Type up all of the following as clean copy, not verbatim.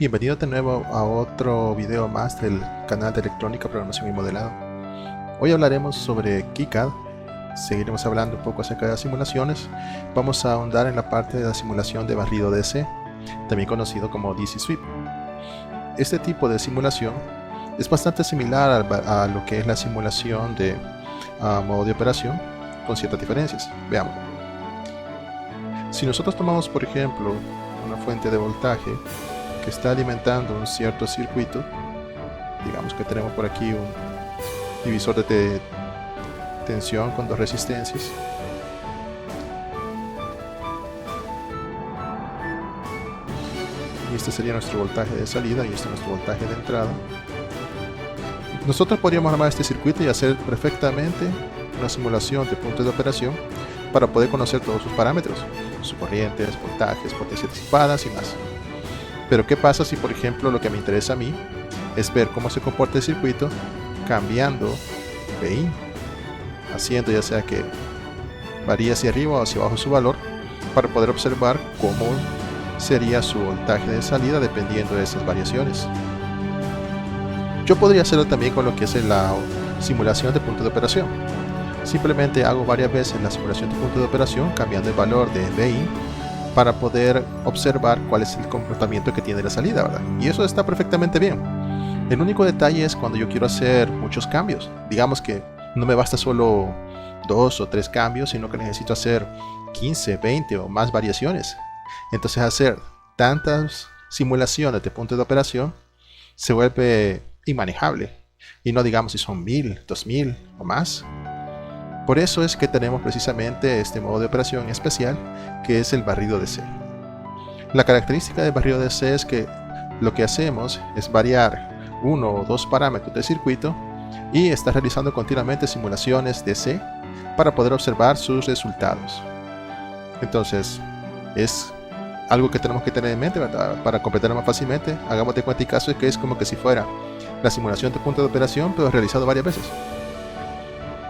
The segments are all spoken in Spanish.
Bienvenido de nuevo a otro video más del canal de electrónica, programación y modelado. Hoy hablaremos sobre KiCad, seguiremos hablando un poco acerca de las simulaciones. Vamos a ahondar en la parte de la simulación de barrido DC, también conocido como DC Sweep. Este tipo de simulación es bastante similar a lo que es la simulación de modo de operación, con ciertas diferencias. Veamos. Si nosotros tomamos, por ejemplo, una fuente de voltaje que está alimentando un cierto circuito, digamos que tenemos por aquí un divisor de tensión con dos resistencias, y este sería nuestro voltaje de salida y este es nuestro voltaje de entrada. Nosotros podríamos armar este circuito y hacer perfectamente una simulación de puntos de operación para poder conocer todos sus parámetros, sus corrientes, voltajes, potencias disipadas y más. Pero ¿qué pasa si, por ejemplo, lo que me interesa a mí es ver cómo se comporta el circuito cambiando VI, haciendo ya sea que varíe hacia arriba o hacia abajo su valor, para poder observar cómo sería su voltaje de salida dependiendo de esas variaciones? Yo podría hacerlo también con lo que es la simulación de punto de operación. Simplemente hago varias veces la simulación de punto de operación cambiando el valor de VI para poder observar cuál es el comportamiento que tiene la salida, ¿verdad? Y eso está perfectamente bien. El único detalle es cuando yo quiero hacer muchos cambios. Digamos que no me basta solo 2 o 3 cambios, sino que necesito hacer 15, 20 o más variaciones. Entonces hacer tantas simulaciones de punto de operación se vuelve inmanejable. Y no digamos si son 1000, 2000 o más. Por eso es que tenemos precisamente este modo de operación especial, que es el barrido DC. La característica del barrido DC es que lo que hacemos es variar uno o dos parámetros del circuito y está realizando continuamente simulaciones DC para poder observar sus resultados. Entonces es algo que tenemos que tener en mente, ¿verdad? Para completarlo más fácilmente. Hagamos de cuenta y caso que es como que si fuera la simulación de punto de operación, pero realizado varias veces,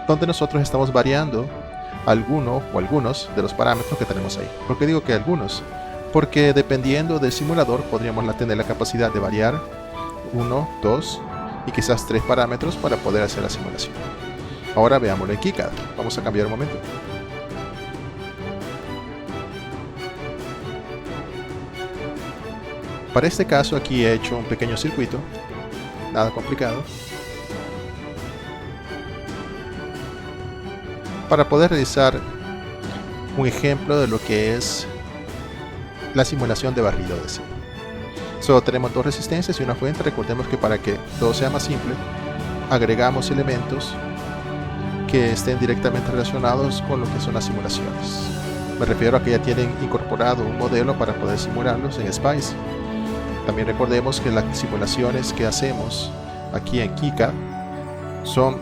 donde nosotros estamos variando alguno o algunos de los parámetros que tenemos ahí. ¿Por qué digo que algunos? Porque dependiendo del simulador podríamos tener la capacidad de variar 1, 2 y quizás 3 parámetros para poder hacer la simulación. Ahora veámoslo en KiCad. Vamos a cambiar un momento. Para este caso aquí he hecho un pequeño circuito, nada complicado, para poder realizar un ejemplo de lo que es la simulación de barrido DC. Solo tenemos dos resistencias y una fuente. Recordemos que para que todo sea más simple, agregamos elementos que estén directamente relacionados con lo que son las simulaciones. Me refiero a que ya tienen incorporado un modelo para poder simularlos en Spice. También recordemos que las simulaciones que hacemos aquí en KiCad son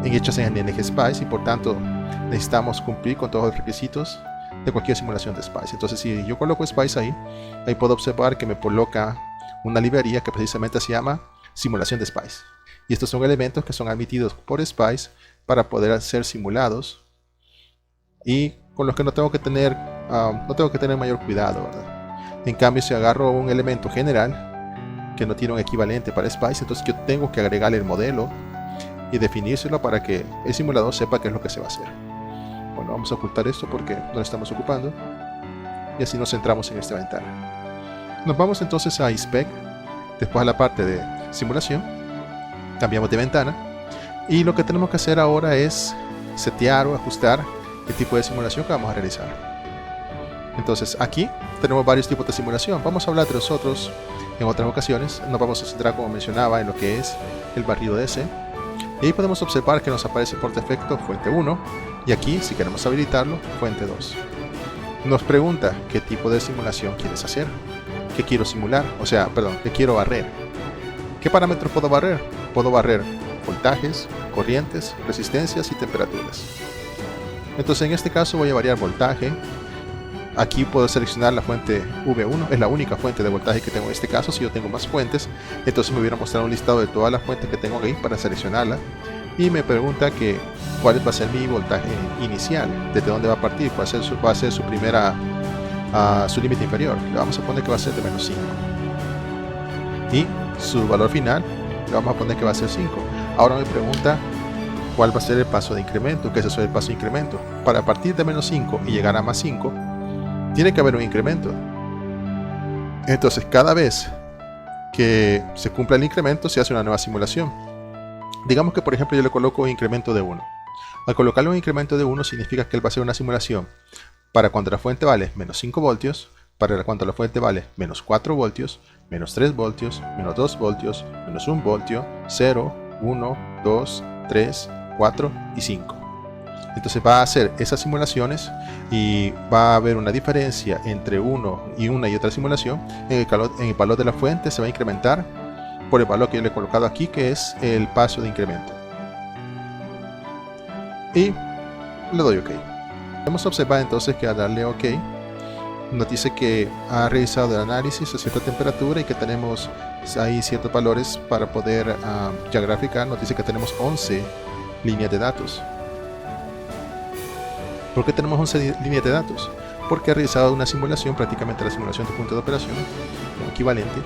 hechas en el eje Spice y por tanto necesitamos cumplir con todos los requisitos de cualquier simulación de Spice. Entonces si yo coloco Spice ahí puedo observar que me coloca una librería que precisamente se llama simulación de Spice, y estos son elementos que son admitidos por Spice para poder ser simulados y con los que no tengo que tener mayor cuidado, ¿verdad? En cambio, si agarro un elemento general que no tiene un equivalente para Spice, entonces yo tengo que agregarle el modelo y definírselo para que el simulador sepa qué es lo que se va a hacer. Bueno, vamos a ocultar esto porque no lo estamos ocupando y así nos centramos en esta ventana. Nos vamos entonces a Inspect, después a la parte de simulación, cambiamos de ventana y lo que tenemos que hacer ahora es setear o ajustar el tipo de simulación que vamos a realizar. Entonces aquí tenemos varios tipos de simulación. Vamos a hablar de los otros en otras ocasiones. Nos vamos a centrar, como mencionaba, en lo que es el barrido DC. Y ahí podemos observar que nos aparece por defecto fuente 1 y aquí, si queremos habilitarlo, fuente 2. Nos pregunta qué tipo de simulación quieres hacer, qué quiero simular, qué quiero barrer. ¿Qué parámetros puedo barrer? Puedo barrer voltajes, corrientes, resistencias y temperaturas. Entonces en este caso voy a variar voltaje. Aquí puedo seleccionar la fuente V1, es la única fuente de voltaje que tengo en este caso. Si yo tengo más fuentes, entonces me hubiera mostrado un listado de todas las fuentes que tengo ahí para seleccionarla. Y me pregunta que cuál va a ser mi voltaje inicial, desde dónde va a partir, cuál va a ser su primera a su límite inferior. Le vamos a poner que va a ser de menos 5. Y su valor final le vamos a poner que va a ser 5. Ahora me pregunta cuál va a ser el paso de incremento. ¿Qué es eso del paso de incremento? Para partir de menos 5 y llegar a más 5, tiene que haber un incremento. Entonces, cada vez que se cumpla el incremento, se hace una nueva simulación. Digamos que, por ejemplo, yo le coloco un incremento de 1. Al colocarle un incremento de 1 significa que él va a hacer una simulación para cuando la fuente vale menos 5 voltios, para cuando la fuente vale menos 4 voltios, menos 3 voltios, menos 2 voltios, menos 1 voltio, 0, 1, 2, 3, 4 y 5. Entonces va a hacer esas simulaciones y va a haber una diferencia entre una y otra simulación. En el valor de la fuente se va a incrementar por el valor que yo le he colocado aquí, que es el paso de incremento. Y le doy OK. Podemos observar entonces que al darle OK nos dice que ha realizado el análisis a cierta temperatura y que tenemos ahí ciertos valores para poder ya graficar. Nos dice que tenemos 11 líneas de datos. ¿Por qué tenemos 11 líneas de datos? Porque ha realizado una simulación, prácticamente la simulación de punto de operación, como equivalente,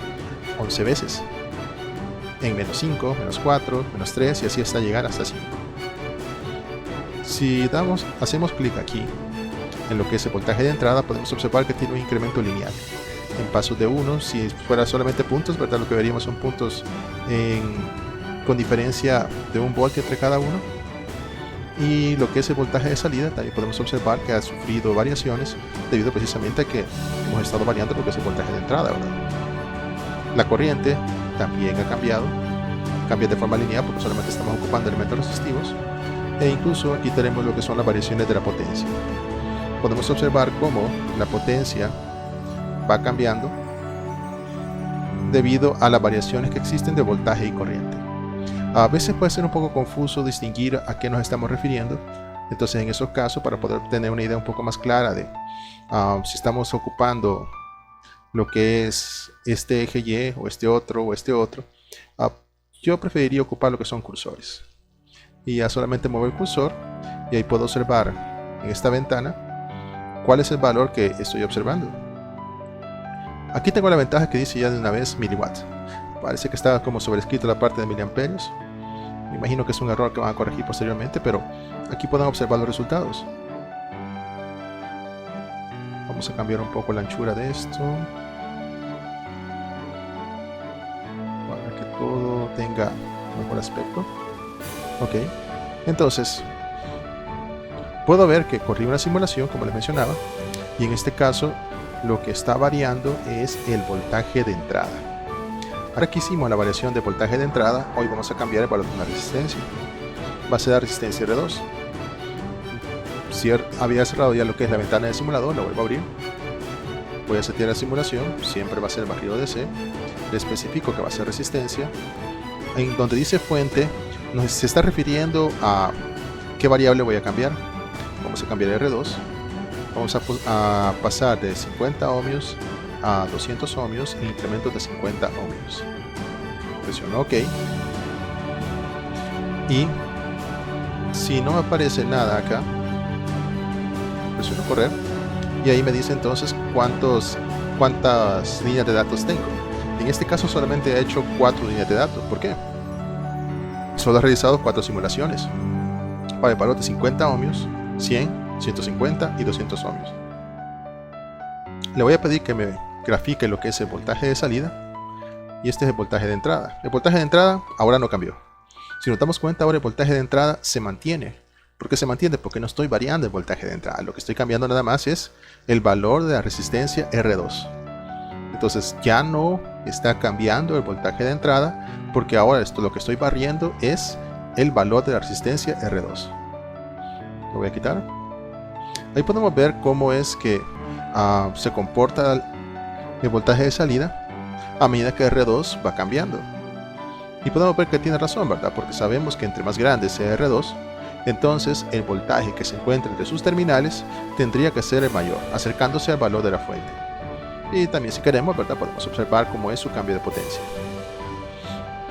11 veces. En menos 5, menos 4, menos 3 y así hasta llegar hasta 5. Si hacemos clic aquí, en lo que es el voltaje de entrada, podemos observar que tiene un incremento lineal. En pasos de 1, si fuera solamente puntos, ¿verdad? Lo que veríamos son puntos con diferencia de 1 voltio entre cada uno. Y lo que es el voltaje de salida, también podemos observar que ha sufrido variaciones debido precisamente a que hemos estado variando lo que es el voltaje de entrada, ¿verdad? La corriente también ha cambiado, cambia de forma lineal porque solamente estamos ocupando elementos resistivos, e incluso aquí tenemos lo que son las variaciones de la potencia. Podemos observar cómo la potencia va cambiando debido a las variaciones que existen de voltaje y corriente. A veces puede ser un poco confuso distinguir a qué nos estamos refiriendo. Entonces, en esos casos, para poder tener una idea un poco más clara de si estamos ocupando lo que es este eje Y o este otro, yo preferiría ocupar lo que son cursores. Y ya solamente muevo el cursor y ahí puedo observar en esta ventana cuál es el valor que estoy observando. Aquí tengo la ventaja que dice ya de una vez miliwatts. Parece que estaba como sobrescrito la parte de miliamperios. Me imagino que es un error que van a corregir posteriormente, pero aquí pueden observar los resultados. Vamos a cambiar un poco la anchura de esto para que todo tenga mejor aspecto. Ok, entonces puedo ver que corrí una simulación, como les mencionaba, y en este caso lo que está variando es el voltaje de entrada. Ahora que hicimos la variación de voltaje de entrada, hoy vamos a cambiar el valor de una resistencia. Va a ser la resistencia R2. Si había cerrado ya lo que es la ventana del simulador, la vuelvo a abrir. Voy a setear la simulación, siempre va a ser el barrido DC. Le especifico que va a ser resistencia. En donde dice fuente, se está refiriendo a qué variable voy a cambiar. Vamos a cambiar R2. Vamos a pasar de 50 ohmios a 200 ohmios e incrementos de 50 ohmios. Presiono OK. Y si no aparece nada acá, presiono correr. Y ahí me dice entonces cuántas líneas de datos tengo. En este caso solamente he hecho 4 líneas de datos. ¿Por qué? Solo he realizado 4 simulaciones para el valor de 50 ohmios, 100, 150 y 200 ohmios. Le voy a pedir que me grafique lo que es el voltaje de salida y este es el voltaje de entrada. El voltaje de entrada ahora no cambió. Si nos damos cuenta, ahora el voltaje de entrada se mantiene. ¿Por qué se mantiene? Porque no estoy variando el voltaje de entrada. Lo que estoy cambiando nada más es el valor de la resistencia R2. Entonces ya no está cambiando el voltaje de entrada porque ahora lo que estoy barriendo es el valor de la resistencia R2. Lo voy a quitar. Ahí podemos ver cómo es que se comporta el voltaje de salida a medida que R2 va cambiando. Y podemos ver que tiene razón, ¿verdad? Porque sabemos que entre más grande sea R2, entonces el voltaje que se encuentra entre sus terminales tendría que ser el mayor, acercándose al valor de la fuente. Y también, si queremos, ¿verdad?, podemos observar cómo es su cambio de potencia.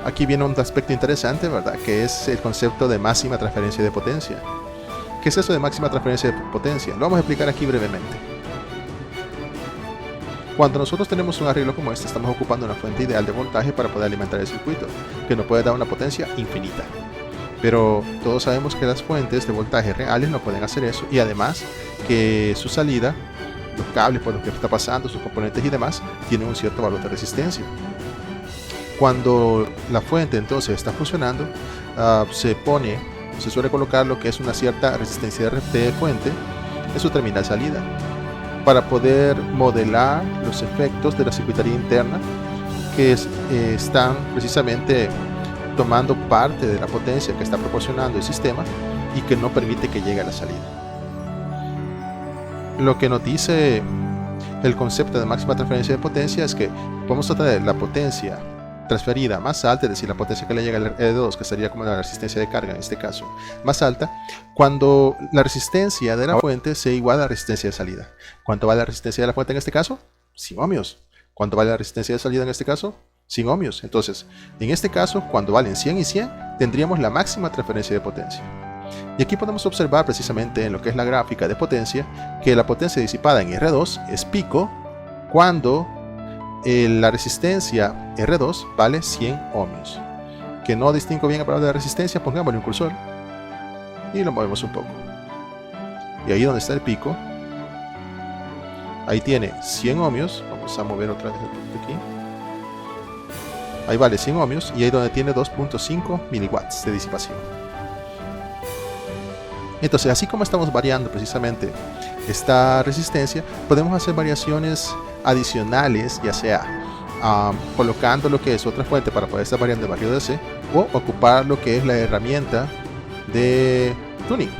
Aquí viene un aspecto interesante, ¿verdad?, que es el concepto de máxima transferencia de potencia. ¿Qué es eso de máxima transferencia de potencia? Lo vamos a explicar aquí brevemente. Cuando nosotros tenemos un arreglo como este, estamos ocupando una fuente ideal de voltaje para poder alimentar el circuito, que nos puede dar una potencia infinita. Pero todos sabemos que las fuentes de voltaje reales no pueden hacer eso, y además que su salida, los cables por los que está pasando, sus componentes y demás, tienen un cierto valor de resistencia. Cuando la fuente entonces está funcionando, se suele colocar lo que es una cierta resistencia de fuente en su terminal salida, para poder modelar los efectos de la circuitería interna que están precisamente tomando parte de la potencia que está proporcionando el sistema y que no permite que llegue a la salida. Lo que nos dice el concepto de máxima transferencia de potencia es que podemos tratar la potencia transferida más alta, es decir, la potencia que le llega al R2, que sería como la resistencia de carga en este caso, más alta, cuando la resistencia de la fuente sea igual a la resistencia de salida. ¿Cuánto vale la resistencia de la fuente en este caso? 100 ohmios. ¿Cuánto vale la resistencia de salida en este caso? 100 ohmios. Entonces, en este caso, cuando valen 100 y 100, tendríamos la máxima transferencia de potencia. Y aquí podemos observar precisamente en lo que es la gráfica de potencia, que la potencia disipada en R2 es pico cuando la resistencia R2 vale 100 ohmios. Que no distingo bien la palabra de resistencia, pongámosle un cursor y lo movemos un poco. Y ahí donde está el pico, ahí tiene 100 ohmios. Vamos a mover otra vez el punto aquí. Ahí vale 100 ohmios y ahí donde tiene 2.5 miliwatts de disipación. Entonces, así como estamos variando precisamente esta resistencia, podemos hacer variaciones adicionales, ya sea colocando lo que es otra fuente para poder estar variando el barrido DC, o ocupar lo que es la herramienta de tuning.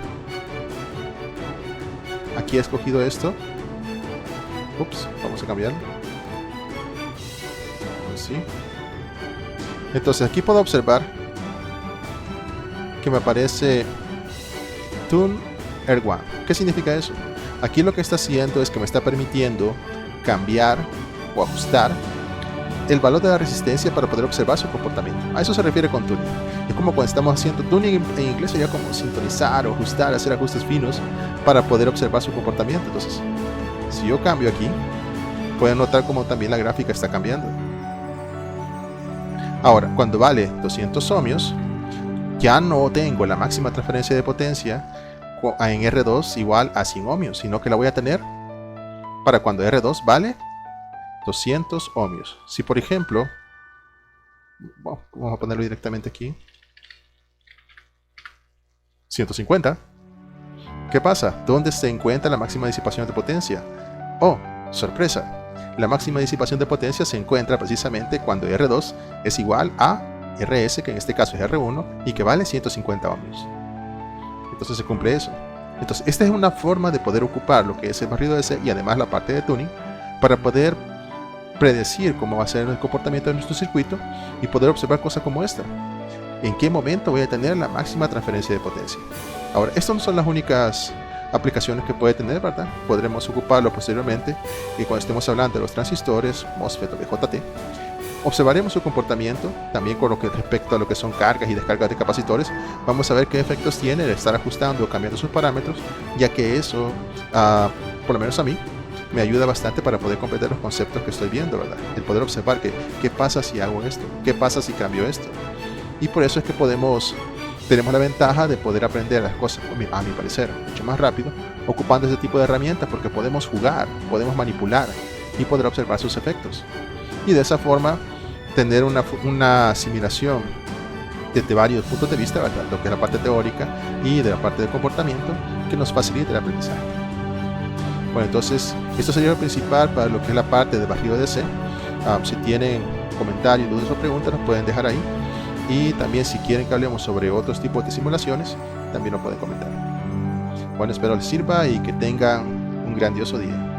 Aquí he escogido esto. Ups, vamos a cambiarlo. Así. Entonces aquí puedo observar que me aparece Tune R1. ¿Qué significa eso? Aquí lo que está haciendo es que me está permitiendo cambiar o ajustar el valor de la resistencia para poder observar su comportamiento. A eso se refiere con tuning. Es como cuando estamos haciendo tuning, en inglés sería como sintonizar o ajustar, hacer ajustes finos para poder observar su comportamiento. Entonces, si yo cambio aquí, pueden notar como también la gráfica está cambiando. Ahora, cuando vale 200 ohmios, ya no tengo la máxima transferencia de potencia en R2 igual a 100 ohmios, sino que la voy a tener para cuando R2 vale 200 ohmios. Si por ejemplo, bueno, vamos a ponerlo directamente aquí, 150, ¿qué pasa? ¿Dónde se encuentra la máxima disipación de potencia? Oh, sorpresa, la máxima disipación de potencia se encuentra precisamente cuando R2 es igual a RS, que en este caso es R1, y que vale 150 ohmios. Entonces se cumple eso. Entonces esta es una forma de poder ocupar lo que es el barrido DC y además la parte de tuning para poder predecir cómo va a ser el comportamiento de nuestro circuito y poder observar cosas como esta. ¿En qué momento voy a tener la máxima transferencia de potencia? Ahora, estas no son las únicas aplicaciones que puede tener, ¿verdad? Podremos ocuparlo posteriormente y cuando estemos hablando de los transistores, MOSFET o BJT. Observaremos su comportamiento, también con lo que respecto a lo que son cargas y descargas de capacitores. Vamos a ver qué efectos tiene el estar ajustando o cambiando sus parámetros, ya que eso, por lo menos a mí, me ayuda bastante para poder comprender los conceptos que estoy viendo, ¿verdad? El poder observar qué pasa si hago esto, qué pasa si cambio esto. Y por eso es que tenemos la ventaja de poder aprender las cosas, a mi parecer, mucho más rápido, ocupando este tipo de herramientas, porque podemos jugar, podemos manipular y poder observar sus efectos. Y de esa forma tener una asimilación desde varios puntos de vista, ¿verdad? Lo que es la parte teórica y de la parte de comportamiento, que nos facilite el aprendizaje. Bueno, entonces esto sería lo principal para lo que es la parte de barrido DC. Si tienen comentarios, dudas o preguntas, nos pueden dejar ahí. Y también si quieren que hablemos sobre otros tipos de simulaciones, también lo pueden comentar. Bueno, espero les sirva y que tengan un grandioso día.